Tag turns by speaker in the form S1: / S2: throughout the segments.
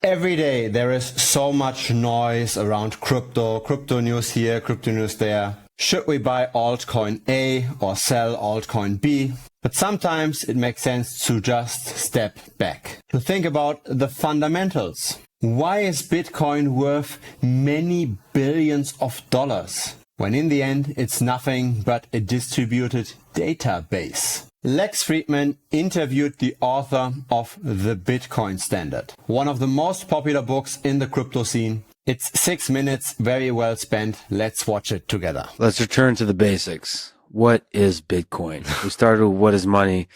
S1: Every day there is so much noise around crypto news here, crypto news there. Should we buy altcoin A or sell altcoin B? But sometimes it makes sense to just step back, to think about the fundamentals. Why is Bitcoin worth many billions of dollars, when in the end it's nothing but a distributed database? Lex Fridman interviewed the author of The Bitcoin Standard, one of the most popular books in the crypto scene. It's 6 minutes, very well spent. Let's watch it together.
S2: Let's return to the basics. What is Bitcoin? We started with what is money?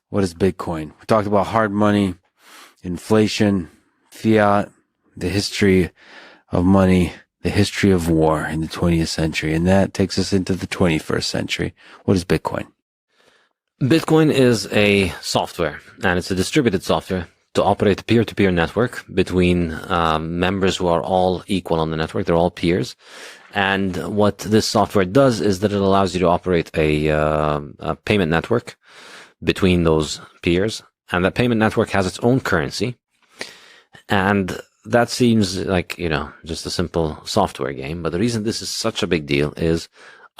S2: What is Bitcoin? We talked about hard money, inflation, fiat, the history of money, the history of war in the 20th century. And that takes us into the 21st century. What is Bitcoin?
S3: Bitcoin is a software, and it's a distributed software to operate a peer-to-peer network between members who are all equal on the network. They're all peers. And what this software does is that it allows you to operate a payment network between those peers. And that payment network has its own currency. And that seems like, just a simple software game. But the reason this is such a big deal is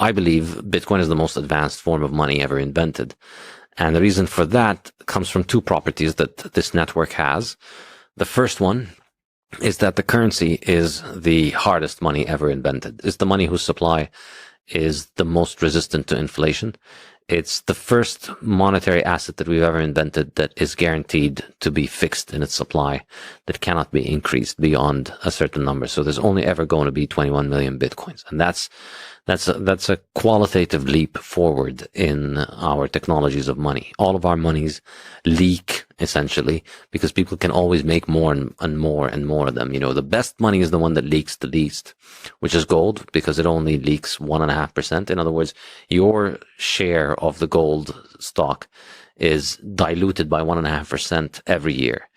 S3: I believe Bitcoin is the most advanced form of money ever invented. And the reason for that comes from two properties that this network has. The first one is that the currency is the hardest money ever invented. It's the money whose supply is the most resistant to inflation. It's the first monetary asset that we've ever invented that is guaranteed to be fixed in its supply, that cannot be increased beyond a certain number. So there's only ever going to be 21 million Bitcoins. And that's a qualitative leap forward in our technologies of money. All of our monies leak, essentially, because people can always make more and more and more of them. The best money is the one that leaks the least, which is gold, because it only leaks 1.5%. In other words, your share of the gold stock is diluted by 1.5% every year.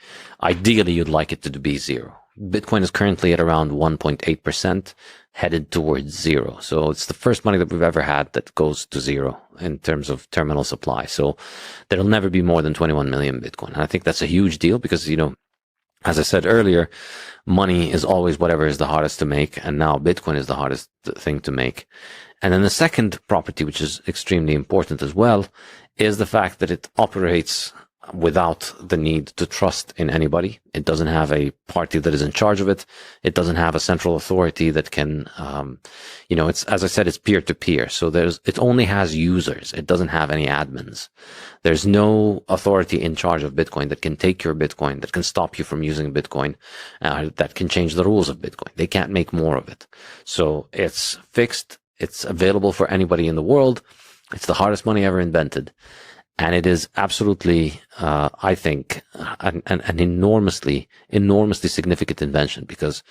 S3: Ideally, you'd like it to be zero. Bitcoin is currently at around 1.8%, headed towards zero. So it's the first money that we've ever had that goes to zero in terms of terminal supply. So there'll never be more than 21 million Bitcoin. And I think that's a huge deal because, as I said earlier, money is always whatever is the hardest to make. And now Bitcoin is the hardest thing to make. And then the second property, which is extremely important as well, is the fact that it operates without the need to trust in anybody. It doesn't have a party that is in charge of it. It doesn't have a central authority that can, it's, as I said, it's peer to peer. So it only has users. It doesn't have any admins. There's no authority in charge of Bitcoin that can take your Bitcoin, that can stop you from using Bitcoin, that can change the rules of Bitcoin. They can't make more of it. So it's fixed. It's available for anybody in the world. It's the hardest money ever invented. And it is absolutely, I think, an enormously significant invention because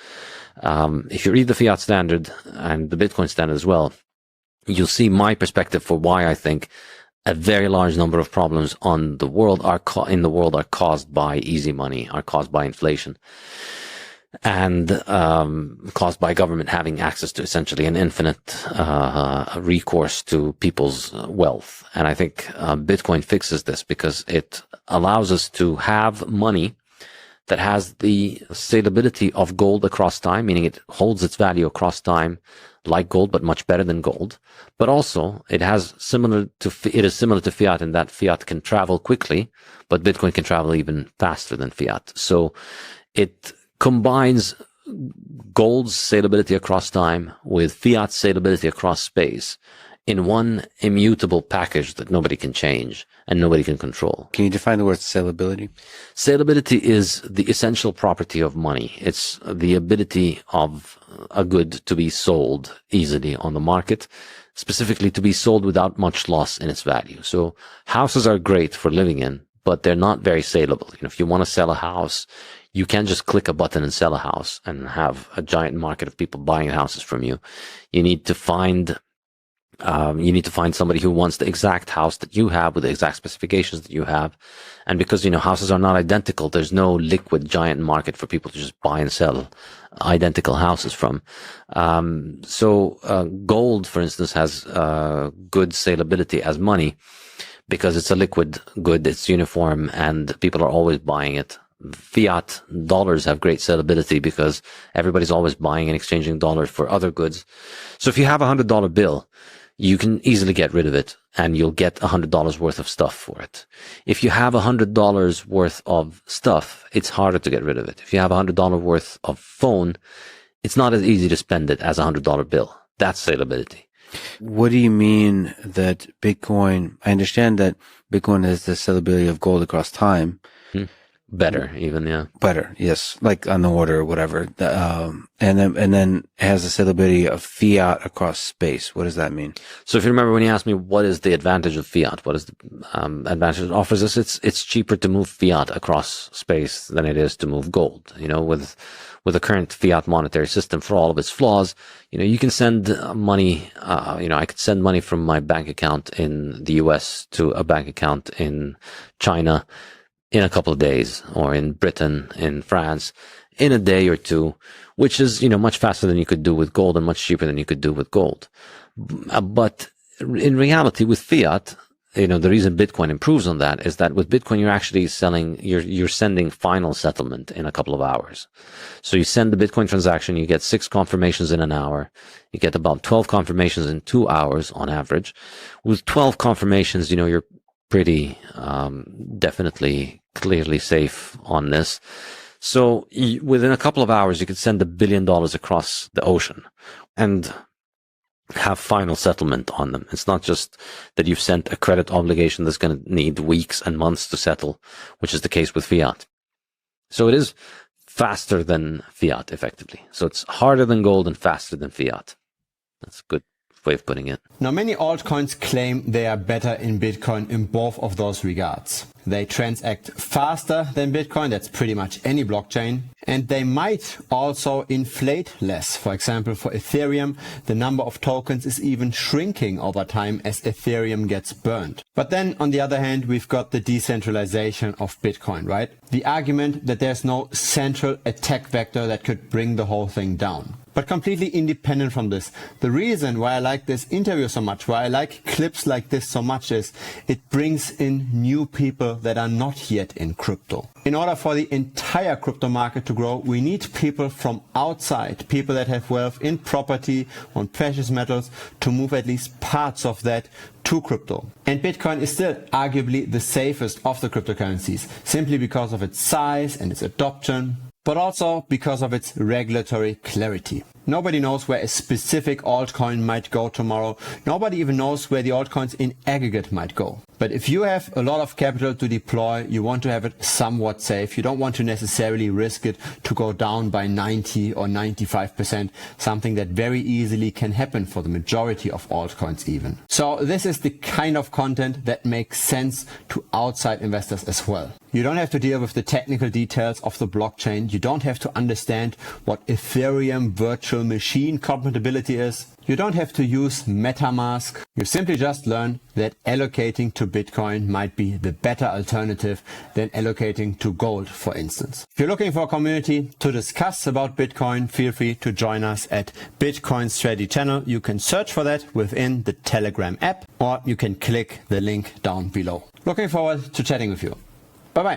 S3: if you read the fiat standard and the Bitcoin standard as well, you'll see my perspective for why I think a very large number of problems in the world are caused by easy money, are caused by inflation, and caused by government having access to essentially an infinite recourse to people's wealth. And I think Bitcoin fixes this because it allows us to have money that has the salability of gold across time, meaning it holds its value across time like gold, but much better than gold. But also it is similar to fiat in that fiat can travel quickly, but Bitcoin can travel even faster than fiat. So it combines gold's salability across time with fiat's salability across space in one immutable package that nobody can change and nobody can control.
S2: Can you define the word salability?
S3: Salability is the essential property of money. It's the ability of a good to be sold easily on the market, specifically to be sold without much loss in its value. So houses are great for living in, but they're not very saleable. If you want to sell a house, you can't just click a button and sell a house and have a giant market of people buying houses from you. You need to find somebody who wants the exact house that you have with the exact specifications that you have. And because, houses are not identical, there's no liquid giant market for people to just buy and sell identical houses from. So gold, for instance, has good salability as money because it's a liquid good, it's uniform, and people are always buying it Fiat dollars have great sellability because everybody's always buying and exchanging dollars for other goods. So if you have $100 bill, you can easily get rid of it and you'll get $100 worth of stuff for it. If you have $100 worth of stuff, it's harder to get rid of it. If you have $100 worth of phone, it's not as easy to spend it as a $100 bill. That's salability.
S2: What do you mean that Bitcoin, I understand that Bitcoin has the sellability of gold across time.
S3: Better even, yeah.
S2: Better, yes. Like on the order or whatever. And then has the sellability of fiat across space. What does that mean? So
S3: if you remember when you asked me what is the advantage of fiat, what is the advantage it offers us, it's cheaper to move fiat across space than it is to move gold. You know, with the current fiat monetary system, for all of its flaws, you know, you can send money, I could send money from my bank account in the US to a bank account in China in a couple of days, or in Britain, in France, in a day or two, which is, you know, much faster than you could do with gold and much cheaper than you could do with gold. But in reality, with fiat, you know, the reason Bitcoin improves on that is that with Bitcoin, you're actually you're sending final settlement in a couple of hours. So you send the Bitcoin transaction, you get 6 confirmations in an hour. You get about 12 confirmations in 2 hours on average. With 12 confirmations, you know, you're pretty definitely clearly safe on this. So within a couple of hours, you could send $1 billion across the ocean and have final settlement on them. It's not just that you've sent a credit obligation that's going to need weeks and months to settle, which is the case with fiat. So it is faster than fiat, effectively. So it's harder than gold and faster than fiat. That's a good way of putting it.
S1: Now, many altcoins claim they are better in Bitcoin in both of those regards. They transact faster than Bitcoin, that's pretty much any blockchain, and they might also inflate less. For example, for Ethereum, the number of tokens is even shrinking over time as Ethereum gets burned. But then, on the other hand, we've got the decentralization of Bitcoin, right? The argument that there's no central attack vector that could bring the whole thing down. But completely independent from this, the reason why I like this interview so much, why I like clips like this so much, is it brings in new people that are not yet in crypto. In order for the entire crypto market to grow, we need people from outside, people that have wealth in property, on precious metals, to move at least parts of that to crypto. And Bitcoin is still arguably the safest of the cryptocurrencies, simply because of its size and its adoption, but also because of its regulatory clarity. Nobody knows where a specific altcoin might go tomorrow. Nobody even knows where the altcoins in aggregate might go. But if you have a lot of capital to deploy, you want to have it somewhat safe. You don't want to necessarily risk it to go down by 90 or 95%, something that very easily can happen for the majority of altcoins even. So this is the kind of content that makes sense to outside investors as well. You don't have to deal with the technical details of the blockchain. You don't have to understand what Ethereum virtual machine compatibility is. You don't have to use MetaMask. You simply just learn that allocating to Bitcoin might be the better alternative than allocating to gold, for instance. If you're looking for a community to discuss about Bitcoin, feel free to join us at Bitcoin Strategy Channel. You can search for that within the Telegram app, or you can click the link down below. Looking forward to chatting with you. Bye-bye.